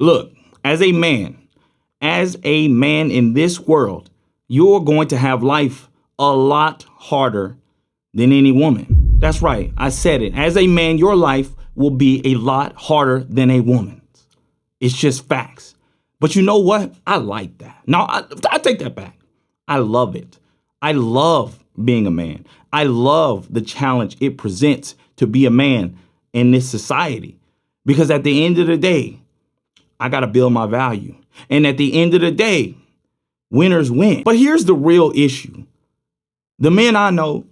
Look, as a man in this world, you're going to have life a lot harder than any woman. That's right. I said it. As a man, your life will be a lot harder than a woman's. It's just facts. But you know what? I like that. No, I take that back. I love it. I love being a man. I love the challenge it presents to be a man in this society. Because at the end of the day, I got to build my value. And at the end of the day, winners win. But here's the real issue. The men I know,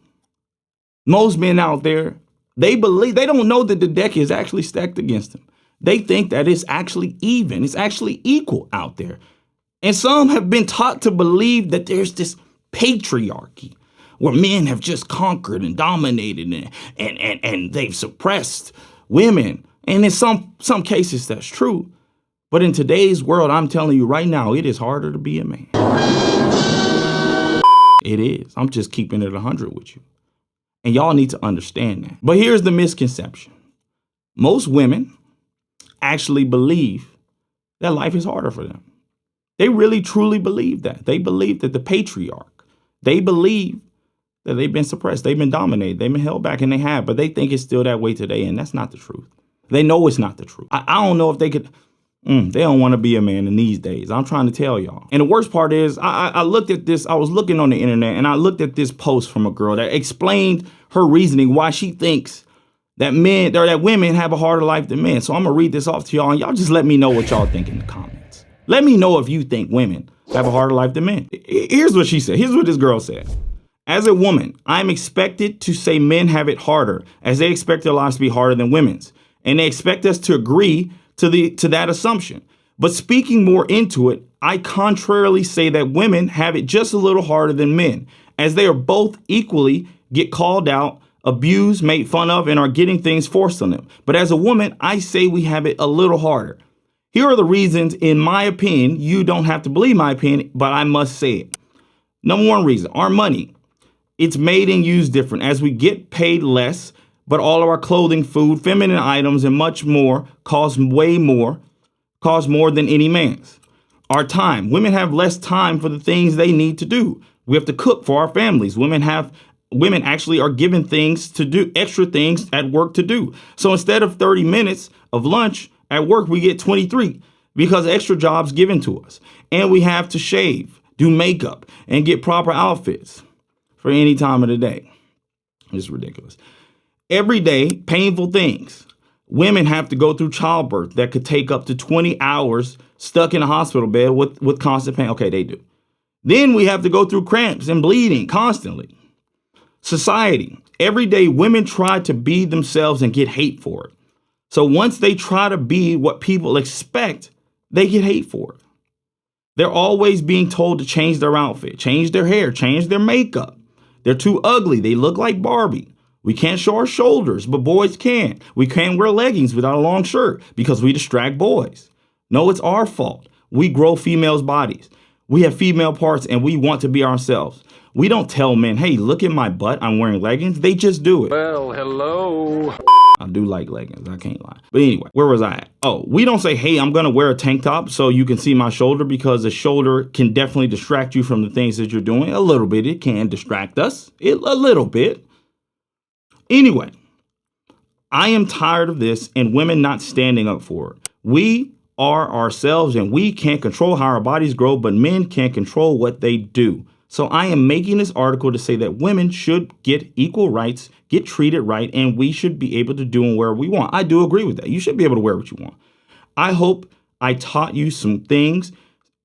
most men out there, they don't know that the deck is actually stacked against them. They think that it's actually even. It's actually equal out there. And some have been taught to believe that there's this patriarchy where men have just conquered and dominated and they've suppressed women. And in some cases, that's true. But in today's world, I'm telling you right now, it is harder to be a man. It is. I'm just keeping it 100 with you. And y'all need to understand that. But here's the misconception. Most women actually believe that life is harder for them. They really, truly believe that. They believe that the patriarch, they believe that they've been suppressed, they've been dominated, they've been held back, and they have, but they think it's still that way today, and that's not the truth. They know it's not the truth. I don't know if they could, they don't want to be a man in these days. I'm trying to tell y'all. And the worst part is, I looked at this, I was looking on the internet, and I looked at this post from a girl that explained her reasoning why she thinks that women have a harder life than men. So I'm going to read this off to y'all, and y'all just let me know what y'all think in the comments. Let me know if you think women have a harder life than men. Here's what she said. Here's what this girl said. As a woman, I'm expected to say men have it harder, as they expect their lives to be harder than women's. And they expect us to agree to that assumption. But speaking more into it, I contrarily say that women have it just a little harder than men, as they are both equally get called out, abused, made fun of, and are getting things forced on them. But as a woman, I say we have it a little harder. Here are the reasons, in my opinion. You don't have to believe my opinion, but I must say it. Number one reason, our money. It's made and used different, as we get paid less, but all of our clothing, food, feminine items, and much more cost more than any man's. Our time. Women have less time for the things they need to do. We have to cook for our families. Women actually are given things to do, extra things at work to do. So instead of 30 minutes of lunch at work, we get 23 because extra jobs given to us. And we have to shave, do makeup, and get proper outfits for any time of the day. It's ridiculous. Every day, painful things. Women have to go through childbirth that could take up to 20 hours stuck in a hospital bed with constant pain. Okay, they do. Then we have to go through cramps and bleeding constantly. Society. Every day, women try to be themselves and get hate for it. So once they try to be what people expect, they get hate for it. They're always being told to change their outfit, change their hair, change their makeup. They're too ugly. They look like Barbie. We can't show our shoulders, but boys can. We can't wear leggings without a long shirt because we distract boys. No, it's our fault. We grow females' bodies. We have female parts and we want to be ourselves. We don't tell men, hey, look at my butt, I'm wearing leggings. They just do it. Well, hello. I do like leggings, I can't lie. But anyway, where was I at? Oh, we don't say, hey, I'm going to wear a tank top so you can see my shoulder, because the shoulder can definitely distract you from the things that you're doing. A little bit, it can distract us. A little bit. Anyway, I am tired of this and women not standing up for it. We are ourselves and we can't control how our bodies grow, but men can't control what they do. So I am making this article to say that women should get equal rights, get treated right, and we should be able to do and wear what we want. I do agree with that. You should be able to wear what you want. I hope I taught you some things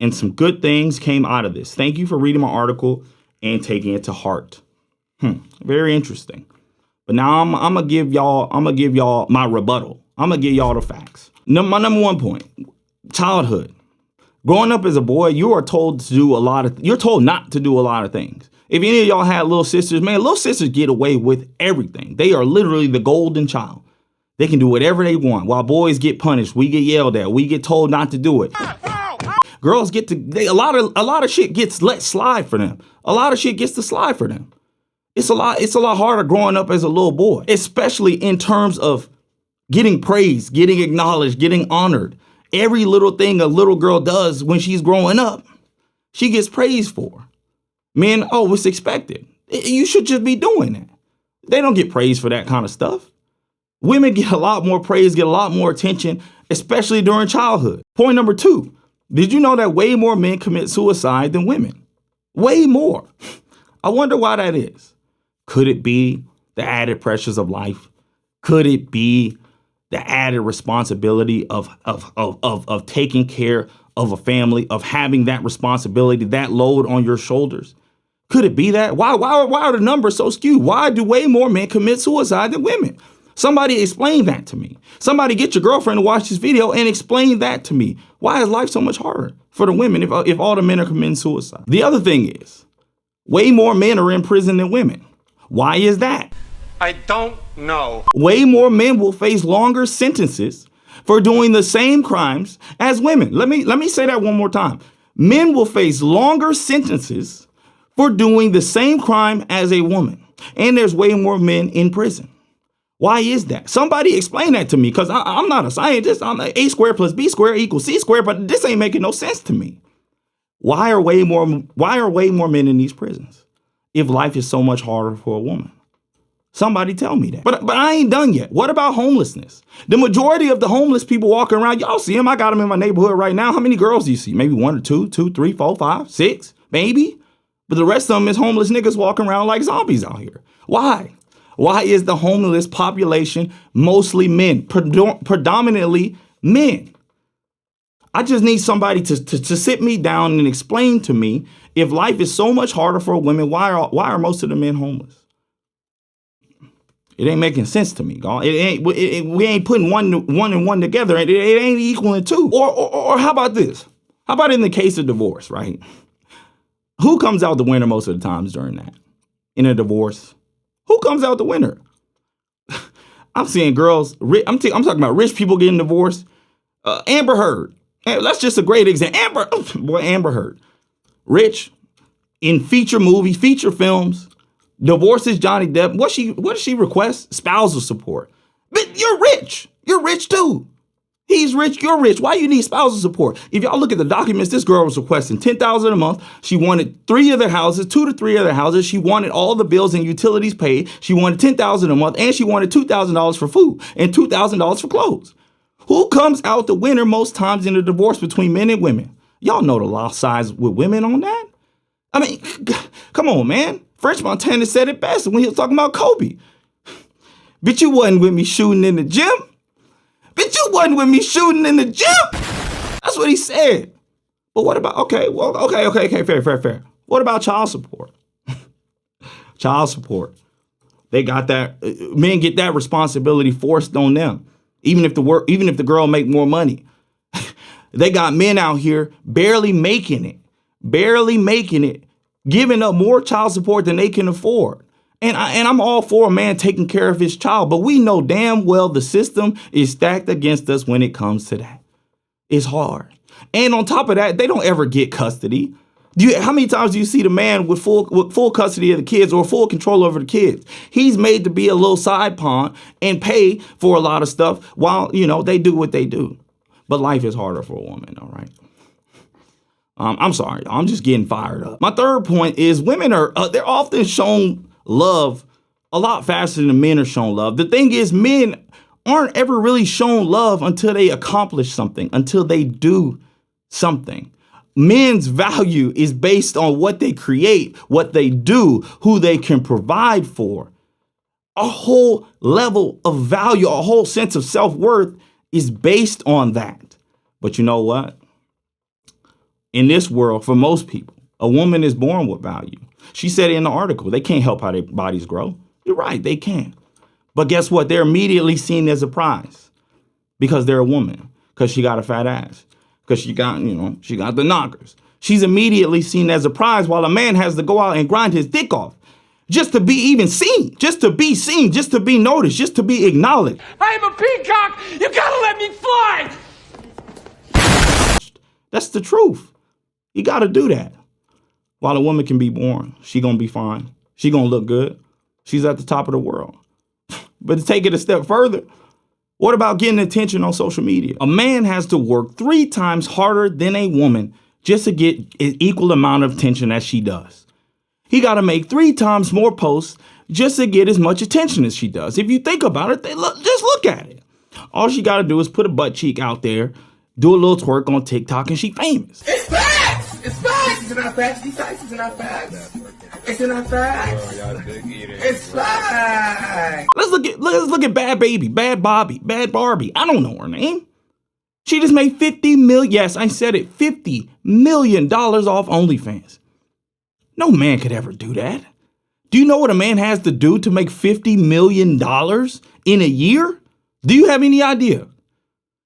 and some good things came out of this. Thank you for reading my article and taking it to heart. Very interesting. But now I'm gonna give y'all my rebuttal. I'm gonna give y'all the facts. My number one point: childhood. Growing up as a boy, you're told not to do a lot of things. If any of y'all had little sisters, man, little sisters get away with everything. They are literally the golden child. They can do whatever they want. While boys get punished, we get yelled at, we get told not to do it. Girls a lot of shit gets let slide for them. A lot of shit gets to slide for them. It's a lot harder growing up as a little boy, especially in terms of getting praised, getting acknowledged, getting honored. every little thing a little girl does when she's growing up, she gets praised for. Men, oh, it's expected. You should just be doing that. They don't get praised for that kind of stuff. Women get a lot more praise, get a lot more attention, especially during childhood. Point number 2, did you know that way more men commit suicide than women? Way more. I wonder why that is. Could it be the added pressures of life? Could it be the added responsibility of taking care of a family, of having that responsibility, that load on your shoulders? Could it be that? Why are the numbers so skewed? Why do way more men commit suicide than women? Somebody explain that to me. Somebody get your girlfriend to watch this video and explain that to me. Why is life so much harder for the women if all the men are committing suicide? The other thing is, way more men are in prison than women. Why is that? I don't know. Way more men will face longer sentences for doing the same crimes as women. Let me say that one more time. Men will face longer sentences for doing the same crime as a woman. And there's way more men in prison. Why is that? Somebody explain that to me, because I'm not a scientist. I'm A squared plus B squared equals C squared, but this ain't making no sense to me. Why are way more men in these prisons if life is so much harder for a woman? Somebody tell me that. But I ain't done yet. What about homelessness? The majority of the homeless people walking around, y'all see them. I got them in my neighborhood right now. How many girls do you see? Maybe 1 or 2, 3, 4, 5, 6, maybe. But the rest of them is homeless niggas walking around like zombies out here. Why? Why is the homeless population mostly men, predominantly men? I just need somebody to sit me down and explain to me, if life is so much harder for women, why are most of the men homeless? It ain't making sense to me, God. We ain't putting one and one together. It ain't equaling 2. Or how about this? How about in the case of divorce, right? Who comes out the winner most of the times during that? In a divorce? Who comes out the winner? I'm seeing girls, I'm talking about rich people getting divorced. Amber Heard. That's just a great example. Amber Heard. Rich, in feature films, divorces Johnny Depp. What does she request? Spousal support. But you're rich. You're rich too. He's rich, you're rich. Why you need spousal support? If y'all look at the documents, this girl was requesting $10,000 a month. She wanted 2 to 3 other houses. She wanted all the bills and utilities paid. She wanted $10,000 a month, and she wanted $2,000 for food and $2,000 for clothes. Who comes out the winner most times in a divorce between men and women? Y'all know the law sides with women on that. I mean, come on, man. French Montana said it best when he was talking about Kobe. Bitch, you wasn't with me shooting in the gym. Bitch, you wasn't with me shooting in the gym. That's what he said. But what about, okay, fair. What about child support? Child support. They got that, men get that responsibility forced on them. Even if the girl make more money. They got men out here barely making it, giving up more child support than they can afford. And I'm all for a man taking care of his child, but we know damn well the system is stacked against us when it comes to that. It's hard. And on top of that, they don't ever get custody. How many times do you see the man with full custody of the kids or full control over the kids? He's made to be a little side pawn and pay for a lot of stuff while, they do what they do. But life is harder for a woman, all right? I'm sorry. I'm just getting fired up. My third point is women they're often shown love a lot faster than men are shown love. The thing is, men aren't ever really shown love until they accomplish something, until they do something. Men's value is based on what they create, what they do, who they can provide for. A whole level of value, a whole sense of self-worth is based on that. But you know what? In this world, for most people, a woman is born with value. She said in the article, they can't help how their bodies grow. You're right, they can. But guess what? They're immediately seen as a prize because they're a woman, because she got a fat ass, because she got the knockers. She's immediately seen as a prize while a man has to go out and grind his dick off just to be even seen, just to be seen, just to be noticed, just to be acknowledged. I am a peacock. You gotta let me fly. That's the truth. You got to do that. While a woman can be born, she going to be fine. She going to look good. She's at the top of the world. But to take it a step further, What about getting attention on social media? A man has to work 3 times harder than a woman just to get an equal amount of attention as she does. He got to make 3 times more posts just to get as much attention as she does. If you think about it, just look at it. All she got to do is put a butt cheek out there, do a little twerk on TikTok, and she famous. It's facts! It's facts! It's not facts. These facts is not facts. It's not facts. It's facts. Let's look at Bad Baby, Bad Bobby, Bad Barbie. I don't know her name. She just made $50 million. Yes, I said it. $50 million off OnlyFans. No man could ever do that. Do you know what a man has to do to make $50 million in a year? Do you have any idea?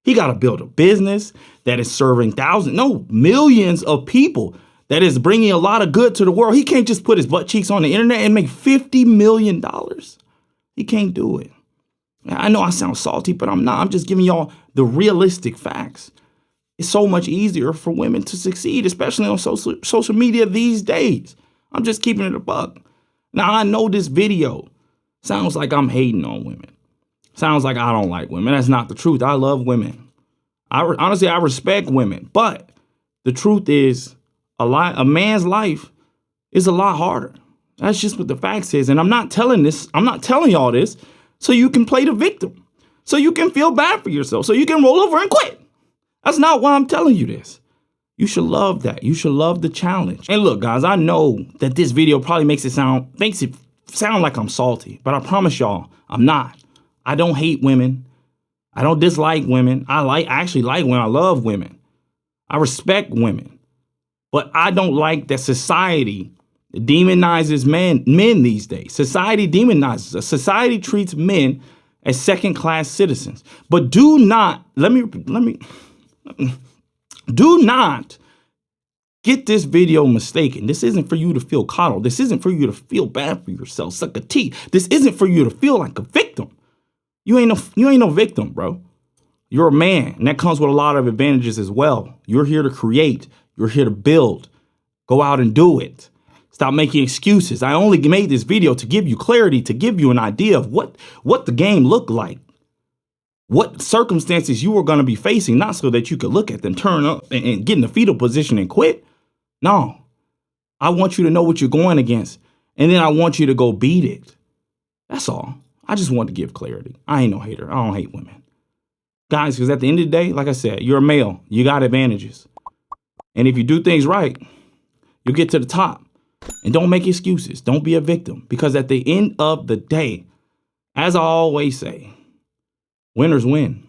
He got to build a business that is serving millions of people, that is bringing a lot of good to the world. He can't just put his butt cheeks on the internet and make $50 million. He can't do it. I know I sound salty, but I'm not. I'm just giving y'all the realistic facts. It's so much easier for women to succeed, especially on social media these days. I'm just keeping it a buck. Now, I know this video sounds like I'm hating on women. Sounds like I don't like women. That's not the truth. I love women. Honestly, I respect women. But the truth is, a man's life is a lot harder. That's just what the facts is. And I'm not telling y'all this so you can play the victim, so you can feel bad for yourself, so you can roll over and quit. That's not why I'm telling you this. You should love that. You should love the challenge. And look, guys, I know that this video probably makes it sound like I'm salty, but I promise y'all, I'm not. I don't hate women. I don't dislike women. I actually like women. I love women. I respect women. But I don't like that society demonizes men these days. Society demonizes us. Society treats men as second-class citizens. But do not get this video mistaken. This isn't for you to feel coddled. This isn't for you to feel bad for yourself. Suck a tea. This isn't for you to feel like a victim. You ain't no victim, bro. You're a man, and that comes with a lot of advantages as well. You're here to create. You're here to build. Go out and do it. Stop making excuses. I only made this video to give you clarity, to give you an idea of what the game looked like, what circumstances you were going to be facing, not so that you could look at them, turn up and get in the fetal position and quit. No, I want you to know what you're going against, and then I want you to go beat it. That's all. I just want to give clarity. I ain't no hater. I don't hate women. Guys, because at the end of the day, like I said, you're a male. You got advantages. And if you do things right, you'll get to the top. And don't make excuses. Don't be a victim. Because at the end of the day, as I always say, winners win.